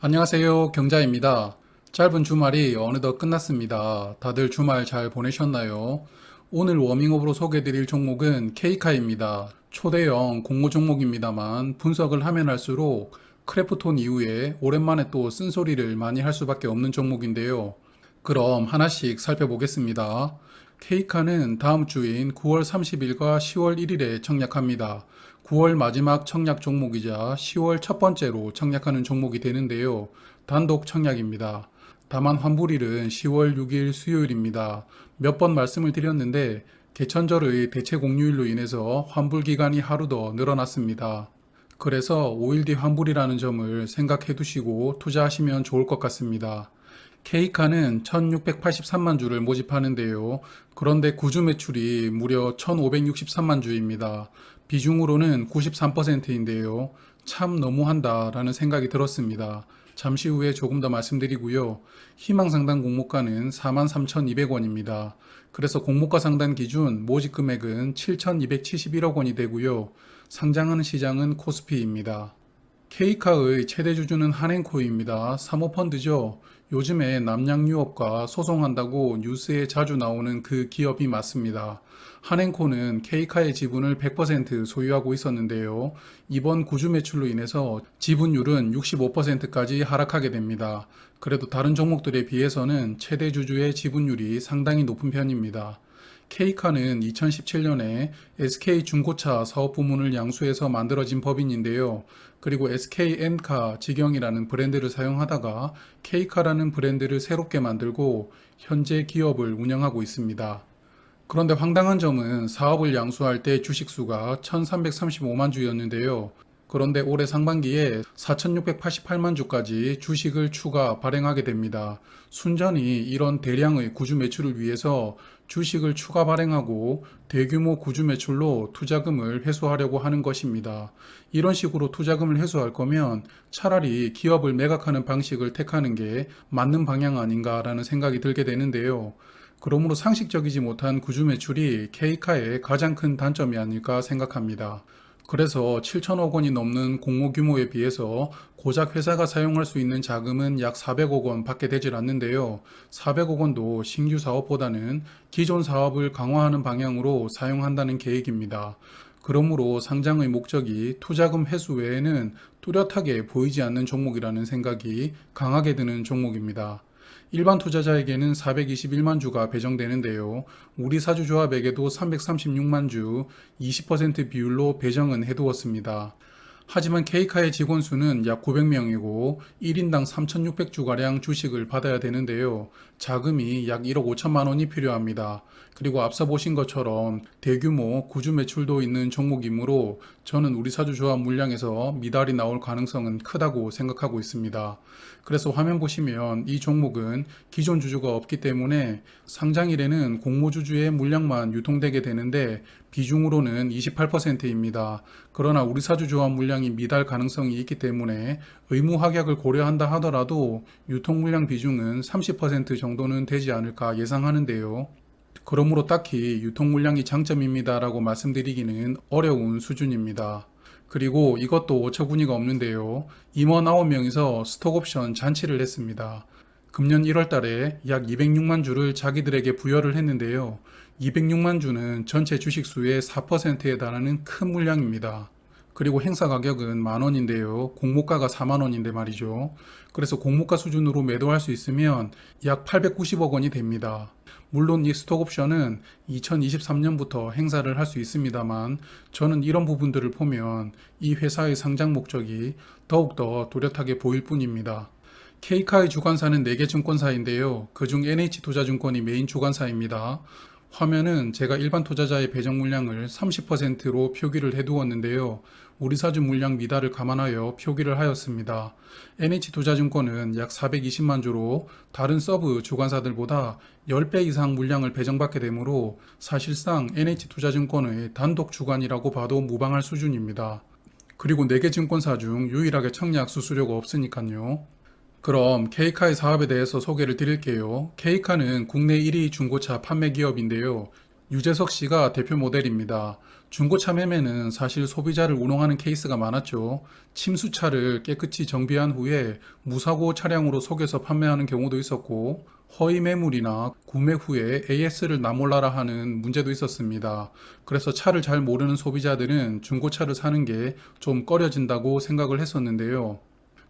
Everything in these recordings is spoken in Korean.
안녕하세요. 경자입니다. 짧은 주말이 어느덧 끝났습니다. 다들 주말 잘 보내셨나요? 오늘 워밍업으로 소개해드릴 종목은 케이카입니다. 초대형 공모 종목입니다만 분석을 하면 할수록 크래프톤 이후에 오랜만에 또 쓴소리를 많이 할 수밖에 없는 종목인데요. 그럼 하나씩 살펴보겠습니다. 케이카는 다음 주인 9월 30일과 10월 1일에 청약합니다. 9월 마지막 청약 종목이자 10월 첫 번째로 청약하는 종목이 되는데요. 단독 청약입니다. 다만 환불일은 10월 6일 수요일입니다. 몇 번 말씀을 드렸는데 개천절의 대체 공휴일로 인해서 환불 기간이 하루 더 늘어났습니다. 그래서 5일 뒤 환불이라는 점을 생각해 두시고 투자하시면 좋을 것 같습니다. 케이카는 1683만 주를 모집하는데요. 그런데 구주 매출이 무려 1563만 주입니다. 비중으로는 93%인데요. 참 너무한다라는 생각이 들었습니다. 잠시 후에 조금 더 말씀드리고요. 희망상단 공모가는 43,200원입니다. 그래서 공모가 상단 기준 모집 금액은 7,271억 원이 되고요. 상장하는 시장은 코스피입니다. 케이카의 최대 주주는 한행코입니다. 사모펀드죠. 요즘에 남양유업과 소송한다고 뉴스에 자주 나오는 그 기업이 맞습니다. 한행코는 케이카의 지분을 100% 소유하고 있었는데요. 이번 구주 매출로 인해서 지분율은 65%까지 하락하게 됩니다. 그래도 다른 종목들에 비해서는 최대 주주의 지분율이 상당히 높은 편입니다. 케이카는 2017년에 SK 중고차 사업 부문을 양수해서 만들어진 법인인데요. 그리고 SK엔카 직영이라는 브랜드를 사용하다가 케이카라는 브랜드를 새롭게 만들고 현재 기업을 운영하고 있습니다. 그런데 황당한 점은 사업을 양수할 때 주식수가 1335만 주였는데요. 그런데 올해 상반기에 4688만 주까지 주식을 추가 발행하게 됩니다. 순전히 이런 대량의 구주 매출을 위해서 주식을 추가 발행하고 대규모 구주 매출로 투자금을 회수하려고 하는 것입니다. 이런 식으로 투자금을 회수할 거면 차라리 기업을 매각하는 방식을 택하는 게 맞는 방향 아닌가라는 생각이 들게 되는데요. 그러므로 상식적이지 못한 구주 매출이 케이카의 가장 큰 단점이 아닐까 생각합니다. 그래서 7천억 원이 넘는 공모 규모에 비해서 고작 회사가 사용할 수 있는 자금은 약 400억 원 밖에 되질 않는데요. 400억 원도 신규 사업보다는 기존 사업을 강화하는 방향으로 사용한다는 계획입니다. 그러므로 상장의 목적이 투자금 회수 외에는 뚜렷하게 보이지 않는 종목이라는 생각이 강하게 드는 종목입니다. 일반 투자자에게는 421만 주가 배정되는데요. 우리 사주조합에게도 336만 주, 20% 비율로 배정은 해두었습니다. 하지만 케이카의 직원 수는 약 900명이고 1인당 3,600주가량 주식을 받아야 되는데요. 자금이 약 1억 5천만 원이 필요합니다. 그리고 앞서 보신 것처럼 대규모 구주 매출도 있는 종목이므로 저는 우리 사주조합 물량에서 미달이 나올 가능성은 크다고 생각하고 있습니다. 그래서 화면 보시면 이 종목은 기존 주주가 없기 때문에 상장일에는 공모주주의 물량만 유통되게 되는데 비중으로는 28%입니다. 그러나 우리 사주조합 물량이 미달 가능성이 있기 때문에 의무 확약을 고려한다 하더라도 유통 물량 비중은 30% 정도는 되지 않을까 예상하는데요. 그러므로 딱히 유통 물량이 장점입니다라고 말씀드리기는 어려운 수준입니다. 그리고 이것도 어처구니가 없는데요. 임원 9명이서 스톡옵션 잔치를 했습니다. 금년 1월 달에 약 206만 주를 자기들에게 부여를 했는데요. 206만 주는 전체 주식수의 4%에 달하는 큰 물량입니다. 그리고 행사 가격은 10,000원인데요. 공모가가 40,000원인데 말이죠. 그래서 공모가 수준으로 매도할 수 있으면 약 890억 원이 됩니다. 물론 이 스톡옵션은 2023년부터 행사를 할 수 있습니다만 저는 이런 부분들을 보면 이 회사의 상장 목적이 더욱더 뚜렷하게 보일 뿐입니다. 케이카의 주관사는 4개 증권사인데요. 그중 NH투자증권이 메인 주관사입니다. 화면은 제가 일반 투자자의 배정 물량을 30%로 표기를 해두었는데요. 우리사주 물량 미달을 감안하여 표기를 하였습니다. NH투자증권은 약 420만 주로 다른 서브 주관사들보다 10배 이상 물량을 배정받게 되므로 사실상 NH투자증권의 단독 주관이라고 봐도 무방할 수준입니다. 그리고 4개 증권사 중 유일하게 청약 수수료가 없으니까요. 그럼 케이카의 사업에 대해서 소개를 드릴게요. 케이카는 국내 1위 중고차 판매 기업인데요. 유재석 씨가 대표 모델입니다. 중고차 매매는 사실 소비자를 운용하는 케이스가 많았죠. 침수차를 깨끗이 정비한 후에 무사고 차량으로 속여서 판매하는 경우도 있었고, 허위 매물이나 구매 후에 AS를 나몰라라 하는 문제도 있었습니다. 그래서 차를 잘 모르는 소비자들은 중고차를 사는 게 좀 꺼려진다고 생각을 했었는데요.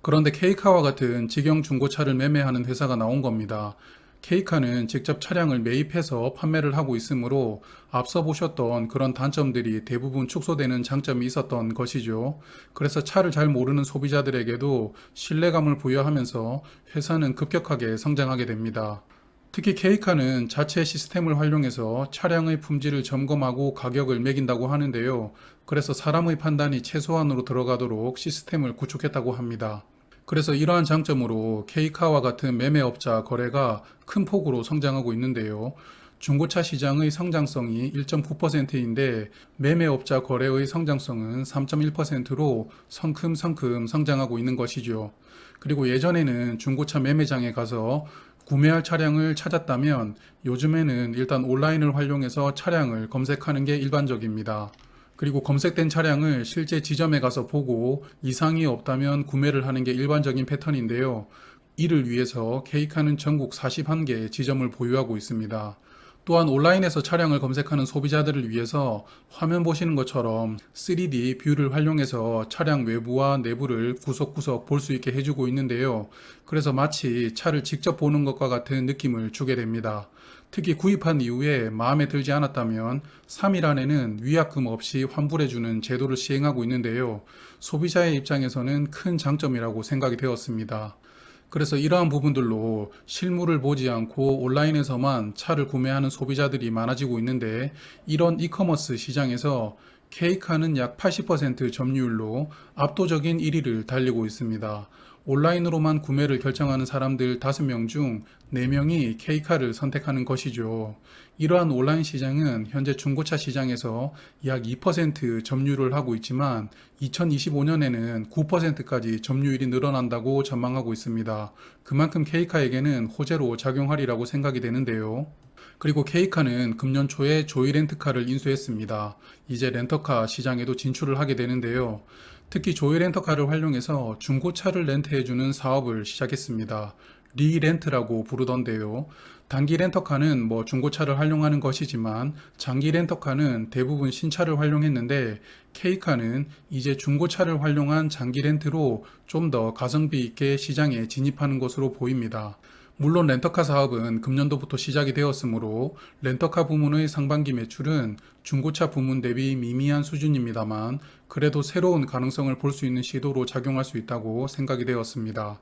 그런데 케이카와 같은 직영 중고차를 매매하는 회사가 나온 겁니다. 케이카는 직접 차량을 매입해서 판매를 하고 있으므로 앞서 보셨던 그런 단점들이 대부분 축소되는 장점이 있었던 것이죠. 그래서 차를 잘 모르는 소비자들에게도 신뢰감을 부여하면서 회사는 급격하게 성장하게 됩니다. 특히 케이카는 자체 시스템을 활용해서 차량의 품질을 점검하고 가격을 매긴다고 하는데요. 그래서 사람의 판단이 최소한으로 들어가도록 시스템을 구축했다고 합니다. 그래서 이러한 장점으로 케이카와 같은 매매업자 거래가 큰 폭으로 성장하고 있는데요. 중고차 시장의 성장성이 1.9%인데 매매업자 거래의 성장성은 3.1%로 성큼성큼 성장하고 있는 것이죠. 그리고 예전에는 중고차 매매장에 가서 구매할 차량을 찾았다면 요즘에는 일단 온라인을 활용해서 차량을 검색하는 게 일반적입니다. 그리고 검색된 차량을 실제 지점에 가서 보고 이상이 없다면 구매를 하는 게 일반적인 패턴인데요. 이를 위해서 케이카는 전국 41개 지점을 보유하고 있습니다. 또한 온라인에서 차량을 검색하는 소비자들을 위해서 화면 보시는 것처럼 3D 뷰를 활용해서 차량 외부와 내부를 구석구석 볼 수 있게 해주고 있는데요. 그래서 마치 차를 직접 보는 것과 같은 느낌을 주게 됩니다. 특히 구입한 이후에 마음에 들지 않았다면 3일 안에는 위약금 없이 환불해주는 제도를 시행하고 있는데요. 소비자의 입장에서는 큰 장점이라고 생각이 되었습니다. 그래서 이러한 부분들로 실물을 보지 않고 온라인에서만 차를 구매하는 소비자들이 많아지고 있는데, 이런 이커머스 시장에서 케이카는 약 80% 점유율로 압도적인 1위를 달리고 있습니다. 온라인으로만 구매를 결정하는 사람들 5명 중 4명이 케이카를 선택하는 것이죠. 이러한 온라인 시장은 현재 중고차 시장에서 약 2% 점유율을 하고 있지만 2025년에는 9%까지 점유율이 늘어난다고 전망하고 있습니다. 그만큼 케이카에게는 호재로 작용하리라고 생각이 되는데요. 그리고 케이카는 금년 초에 조이 렌트카를 인수했습니다. 이제 렌터카 시장에도 진출을 하게 되는데요. 특히 조이 렌터카를 활용해서 중고차를 렌트해주는 사업을 시작했습니다. 리렌트라고 부르던데요. 단기 렌터카는 중고차를 활용하는 것이지만 장기 렌터카는 대부분 신차를 활용했는데, 케이카는 이제 중고차를 활용한 장기 렌트로 좀 더 가성비 있게 시장에 진입하는 것으로 보입니다. 물론 렌터카 사업은 금년도부터 시작이 되었으므로 렌터카 부문의 상반기 매출은 중고차 부문 대비 미미한 수준입니다만, 그래도 새로운 가능성을 볼 수 있는 시도로 작용할 수 있다고 생각이 되었습니다.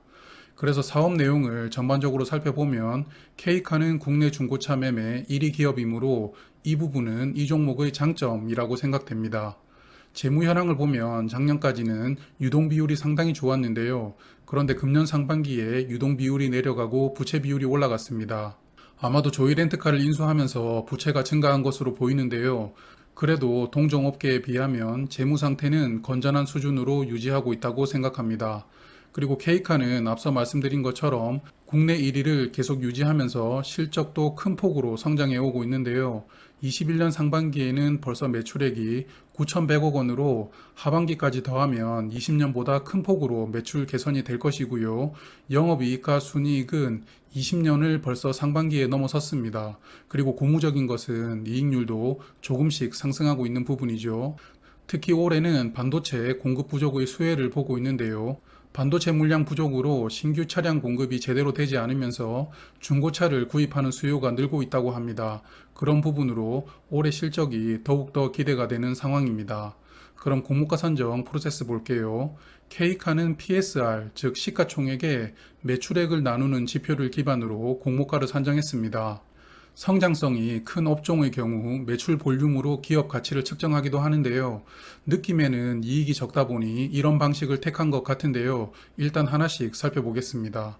그래서 사업 내용을 전반적으로 살펴보면 케이카는 국내 중고차 매매 1위 기업이므로 이 부분은 이 종목의 장점이라고 생각됩니다. 재무 현황을 보면 작년까지는 유동 비율이 상당히 좋았는데요. 그런데 금년 상반기에 유동 비율이 내려가고 부채 비율이 올라갔습니다. 아마도 조이 렌트카를 인수하면서 부채가 증가한 것으로 보이는데요. 그래도 동종업계에 비하면 재무 상태는 건전한 수준으로 유지하고 있다고 생각합니다. 그리고 케이카는 앞서 말씀드린 것처럼 국내 1위를 계속 유지하면서 실적도 큰 폭으로 성장해 오고 있는데요. 21년 상반기에는 벌써 매출액이 9,100억 원으로 하반기까지 더하면 20년보다 큰 폭으로 매출 개선이 될 것이고요. 영업이익과 순이익은 20년을 벌써 상반기에 넘어섰습니다. 그리고 고무적인 것은 이익률도 조금씩 상승하고 있는 부분이죠. 특히 올해는 반도체 공급 부족의 수혜를 보고 있는데요. 반도체 물량 부족으로 신규 차량 공급이 제대로 되지 않으면서 중고차를 구입하는 수요가 늘고 있다고 합니다. 그런 부분으로 올해 실적이 더욱더 기대가 되는 상황입니다. 그럼 공모가 선정 프로세스 볼게요. K카는 PSR, 즉 시가총액에 매출액을 나누는 지표를 기반으로 공모가를 산정했습니다. 성장성이 큰 업종의 경우 매출 볼륨으로 기업 가치를 측정하기도 하는데요. 느낌에는 이익이 적다 보니 이런 방식을 택한 것 같은데요. 일단 하나씩 살펴보겠습니다.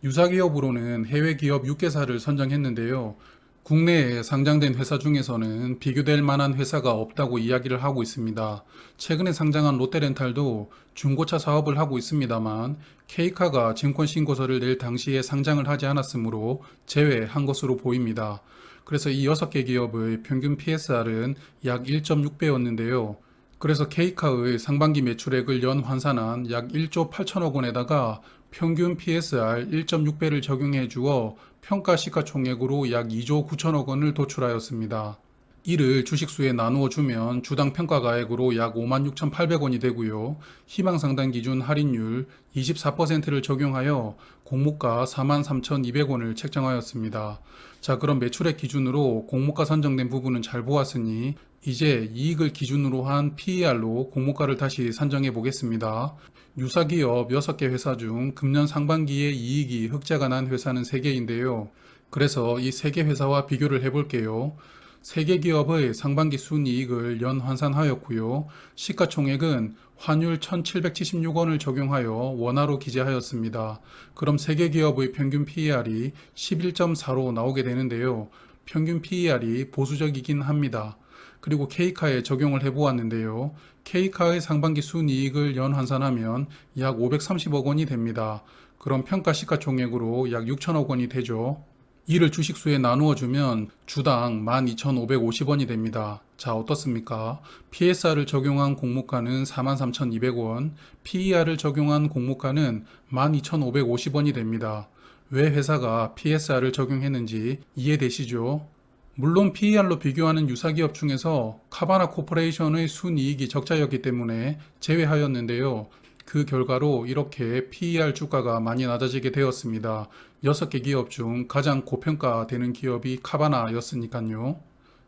유사기업으로는 해외기업 6개사를 선정했는데요. 국내에 상장된 회사 중에서는 비교될 만한 회사가 없다고 이야기를 하고 있습니다. 최근에 상장한 롯데렌탈도 중고차 사업을 하고 있습니다만 K카가 증권신고서를 낼 당시에 상장을 하지 않았으므로 제외한 것으로 보입니다. 그래서 이 6개 기업의 평균 PSR은 약 1.6배였는데요. 그래서 K카의 상반기 매출액을 연 환산한 약 1조 8천억 원에다가 평균 PSR 1.6배를 적용해 주어 평가 시가총액으로 약 2조 9천억 원을 도출하였습니다. 이를 주식수에 나누어 주면 주당 평가가액으로 약 56,800원이 되고요. 희망상단 기준 할인율 24%를 적용하여 공모가 43,200원을 책정하였습니다. 자, 그럼 매출액 기준으로 공모가 선정된 부분은 잘 보았으니 이제 이익을 기준으로 한 PER로 공모가를 다시 산정해 보겠습니다. 유사기업 6개 회사 중 금년 상반기에 이익이 흑자가 난 회사는 3개인데요. 그래서 이 3개 회사와 비교를 해볼게요. 3개 기업의 상반기 순이익을 연 환산하였고요. 시가총액은 환율 1,776원을 적용하여 원화로 기재하였습니다. 그럼 3개 기업의 평균 PER이 11.4로 나오게 되는데요. 평균 PER이 보수적이긴 합니다. 그리고 K카에 적용을 해보았는데요. K카의 상반기 순이익을 연 환산하면 약 530억 원이 됩니다. 그럼 평가 시가총액으로 약 6천억 원이 되죠. 이를 주식수에 나누어 주면 주당 12,550원이 됩니다. 자, 어떻습니까? PSR을 적용한 공모가는 43,200원, PER을 적용한 공모가는 12,550원이 됩니다. 왜 회사가 PSR을 적용했는지 이해되시죠? 물론 PER로 비교하는 유사기업 중에서 카바나 코퍼레이션의 순이익이 적자였기 때문에 제외하였는데요. 그 결과로 이렇게 PER 주가가 많이 낮아지게 되었습니다. 6개 기업 중 가장 고평가되는 기업이 카바나였으니까요.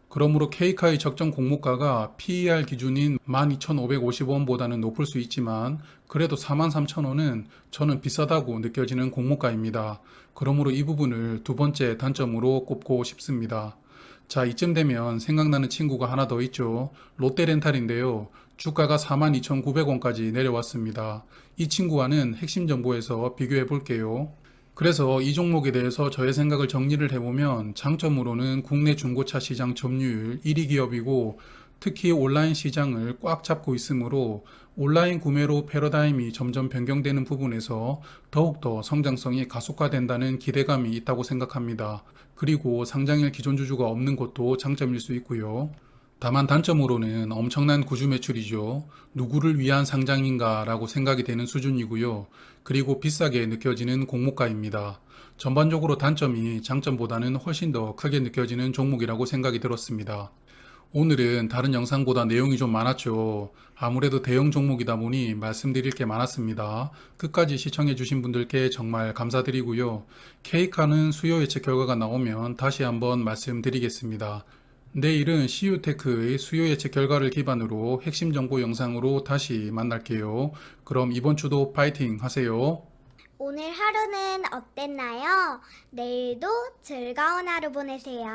그러므로 K카의 적정 공모가가 PER 기준인 12,550원보다는 높을 수 있지만 그래도 43,000원은 저는 비싸다고 느껴지는 공모가입니다. 그러므로 이 부분을 두 번째 단점으로 꼽고 싶습니다. 자, 이쯤 되면 생각나는 친구가 하나 더 있죠. 롯데렌탈인데요. 주가가 42,900원까지 내려왔습니다. 이 친구와는 핵심 정보에서 비교해 볼게요. 그래서 이 종목에 대해서 저의 생각을 정리를 해보면 장점으로는 국내 중고차 시장 점유율 1위 기업이고 특히 온라인 시장을 꽉 잡고 있으므로 온라인 구매로 패러다임이 점점 변경되는 부분에서 더욱더 성장성이 가속화된다는 기대감이 있다고 생각합니다. 그리고 상장일 기존 주주가 없는 것도 장점일 수 있고요. 다만 단점으로는 엄청난 구주 매출이죠. 누구를 위한 상장인가 라고 생각이 되는 수준이고요. 그리고 비싸게 느껴지는 공모가입니다. 전반적으로 단점이 장점보다는 훨씬 더 크게 느껴지는 종목이라고 생각이 들었습니다. 오늘은 다른 영상보다 내용이 좀 많았죠. 아무래도 대형 종목이다 보니 말씀드릴 게 많았습니다. 끝까지 시청해주신 분들께 정말 감사드리고요. K카는 수요 예측 결과가 나오면 다시 한번 말씀드리겠습니다. 내일은 CU테크의 수요 예측 결과를 기반으로 핵심 정보 영상으로 다시 만날게요. 그럼 이번 주도 파이팅 하세요. 오늘 하루는 어땠나요? 내일도 즐거운 하루 보내세요.